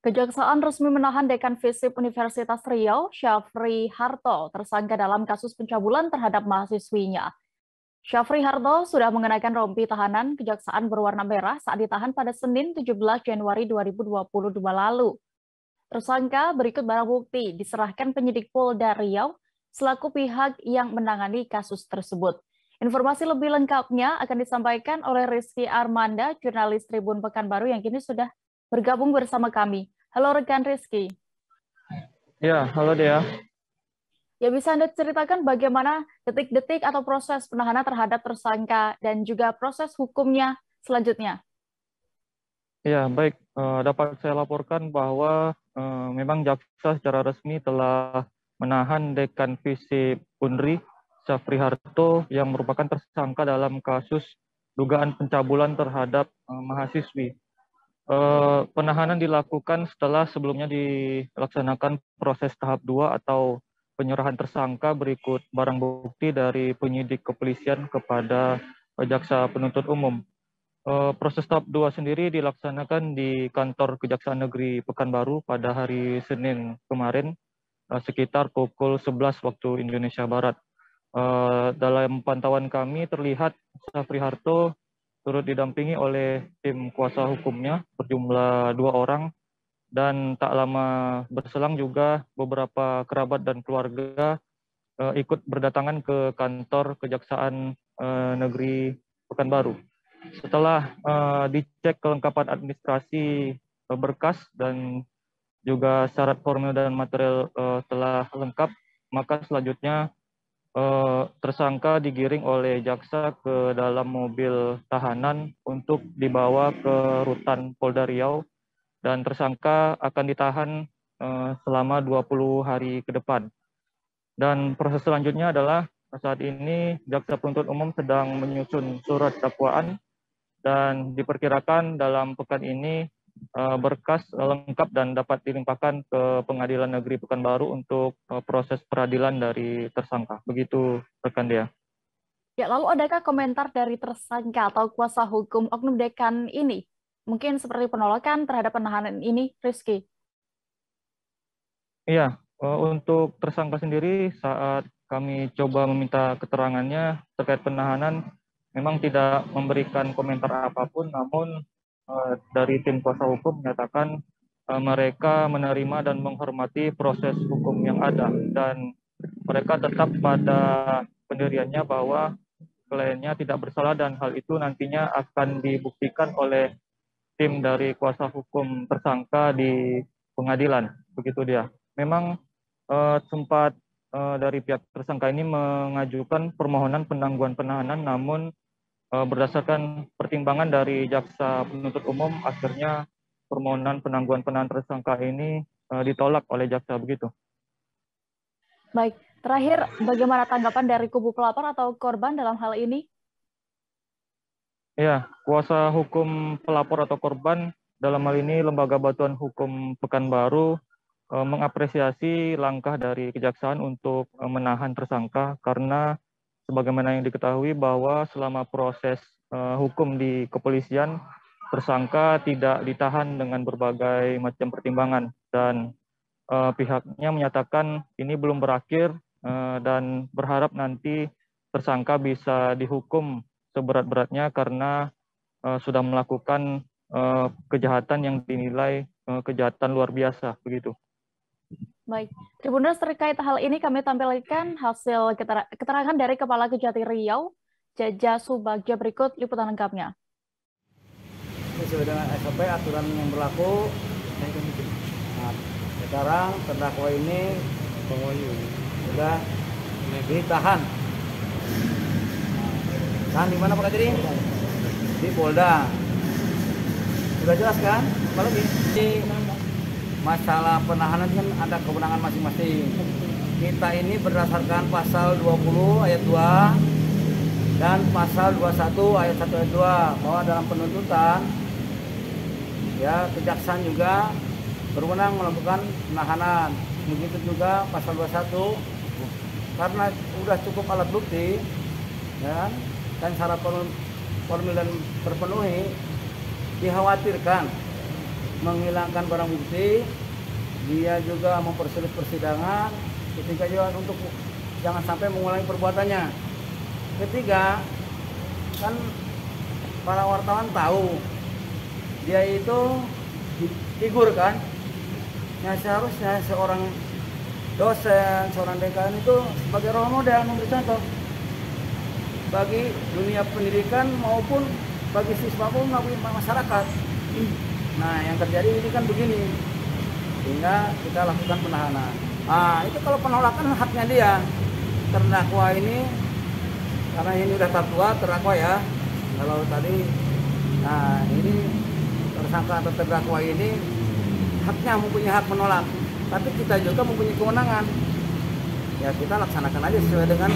Kejaksaan resmi menahan Dekan Visip Universitas Riau, Syafri Harto, tersangka dalam kasus pencabulan terhadap mahasiswinya. Syafri Harto sudah mengenakan rompi tahanan kejaksaan berwarna merah saat ditahan pada Senin 17 Januari 2022 lalu. Tersangka berikut barang bukti diserahkan penyidik Polda Riau selaku pihak yang menangani kasus tersebut. Informasi lebih lengkapnya akan disampaikan oleh Rizky Armanda, jurnalis Tribun Pekanbaru yang kini sudah bergabung bersama kami. Halo rekan Rizky. Ya, halo Dea. Ya, bisa Anda ceritakan bagaimana detik-detik atau proses penahanan terhadap tersangka dan juga proses hukumnya selanjutnya? Ya, baik. Dapat saya laporkan bahwa memang jaksa secara resmi telah menahan Dekan Visip Unri, Syafri Harto, yang merupakan tersangka dalam kasus dugaan pencabulan terhadap mahasiswi. Penahanan dilakukan setelah sebelumnya dilaksanakan proses tahap 2 atau penyerahan tersangka berikut barang bukti dari penyidik kepolisian kepada jaksa penuntut umum. Proses tahap 2 sendiri dilaksanakan di kantor Kejaksaan Negeri Pekanbaru pada hari Senin kemarin sekitar pukul 11 waktu Indonesia Barat. Dalam pantauan kami terlihat Syafri Harto turut didampingi oleh tim kuasa hukumnya berjumlah 2 orang, dan tak lama berselang juga beberapa kerabat dan keluarga ikut berdatangan ke kantor Kejaksaan Negeri Pekanbaru. Setelah dicek kelengkapan administrasi berkas dan juga syarat formil dan material telah lengkap, maka selanjutnya tersangka digiring oleh jaksa ke dalam mobil tahanan untuk dibawa ke rutan Polda Riau, dan tersangka akan ditahan selama 20 hari ke depan. Dan proses selanjutnya adalah saat ini jaksa penuntut umum sedang menyusun surat dakwaan, dan diperkirakan dalam pekan ini berkas lengkap dan dapat dilimpahkan ke Pengadilan Negeri Pekanbaru untuk proses peradilan dari tersangka. Begitu rekan Dea. Ya, lalu adakah komentar dari tersangka atau kuasa hukum oknum dekan ini? Mungkin seperti penolakan terhadap penahanan ini, Rizky? Iya, untuk tersangka sendiri saat kami coba meminta keterangannya terkait penahanan, memang tidak memberikan komentar apapun, namun dari tim kuasa hukum menyatakan mereka menerima dan menghormati proses hukum yang ada, dan mereka tetap pada pendiriannya bahwa kliennya tidak bersalah, dan hal itu nantinya akan dibuktikan oleh tim dari kuasa hukum tersangka di pengadilan. Begitu dia. Memang sempat dari pihak tersangka ini mengajukan permohonan penangguhan penahanan, namun berdasarkan pertimbangan dari jaksa penuntut umum, akhirnya permohonan penangguhan penahanan tersangka ini ditolak oleh jaksa. Begitu. Baik, terakhir bagaimana tanggapan dari kubu pelapor atau korban dalam hal ini? Ya, kuasa hukum pelapor atau korban dalam hal ini Lembaga Bantuan Hukum Pekanbaru mengapresiasi langkah dari kejaksaan untuk menahan tersangka, karena sebagaimana yang diketahui bahwa selama proses hukum di kepolisian, tersangka tidak ditahan dengan berbagai macam pertimbangan, dan pihaknya menyatakan ini belum berakhir dan berharap nanti tersangka bisa dihukum seberat-beratnya karena sudah melakukan kejahatan yang dinilai kejahatan luar biasa. Begitu. Baik, Tribuners, terkait hal ini kami tampilkan hasil keterangan dari Kepala Kejati Riau, Jaja Subagja, berikut liputan lengkapnya. Sesuai dengan SOP aturan yang berlaku, nah, sekarang terdakwa ini sudah ditahan. Tahan di mana Pak Kadiri? Di Polda. Sudah jelas kan? Apa lagi? Masalah penahanan kan ada kewenangan masing-masing. Kita ini berdasarkan pasal 20 ayat 2 dan pasal 21 ayat 1 ayat 2 bahwa dalam penuntutan ya kejaksaan juga berwenang melakukan penahanan. Begitu juga pasal 21 karena sudah cukup alat bukti ya, dan syarat formil dan terpenuhi, dikhawatirkan menghilangkan barang bukti, dia juga mempersulit persidangan, ketiga juga untuk jangan sampai mengulangi perbuatannya. Ketiga, kan para wartawan tahu dia itu figur kan, ya seharusnya seorang dosen, seorang dekan itu sebagai role model, memberi contoh bagi dunia pendidikan maupun bagi siswa pun maupun masyarakat. Nah, yang terjadi ini kan begini, sehingga kita lakukan penahanan. Nah, itu kalau penolakan haknya dia. Terdakwa ini, karena ini udah tertua terdakwa ya. Kalau tadi, nah ini tersangka atau terdakwa ini haknya mempunyai hak menolak. Tapi kita juga mempunyai kewenangan. Ya kita laksanakan aja sesuai dengan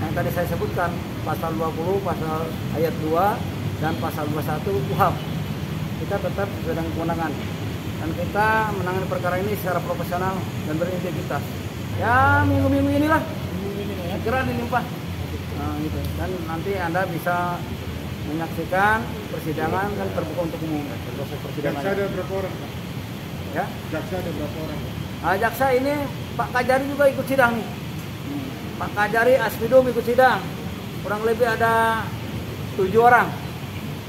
yang tadi saya sebutkan, pasal 20, pasal ayat 2, dan pasal 21 KUHP. Kita tetap sesuai dengan kewenangan. Dan kita menangani perkara ini secara profesional dan berintegritas. Ya minggu-minggu inilah, segera dilimpah. Nah, gitu. Dan nanti Anda bisa menyaksikan persidangan dan terbuka untuk umum. Proses persidangan. Jaksa ada berapa orang, Pak? Ya? Jaksa ada berapa orang? Nah, jaksa ini Pak Kajari juga ikut sidang nih. Pak Kajari, Aspidum ikut sidang. Kurang lebih ada 7 orang.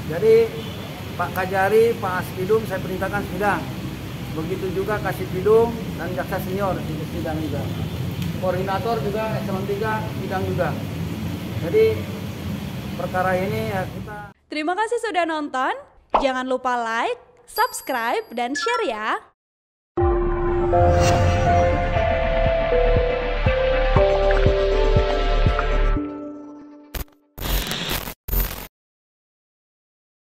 Jadi Pak Kajari, Pak Aspidum saya perintahkan sidang. Begitu juga Kasipidum dan jaksa senior ikut sidang juga. Koordinator juga eselon 3 sidang juga. Jadi perkara ini ya kita. Terima kasih sudah nonton. Jangan lupa like, subscribe, dan share ya.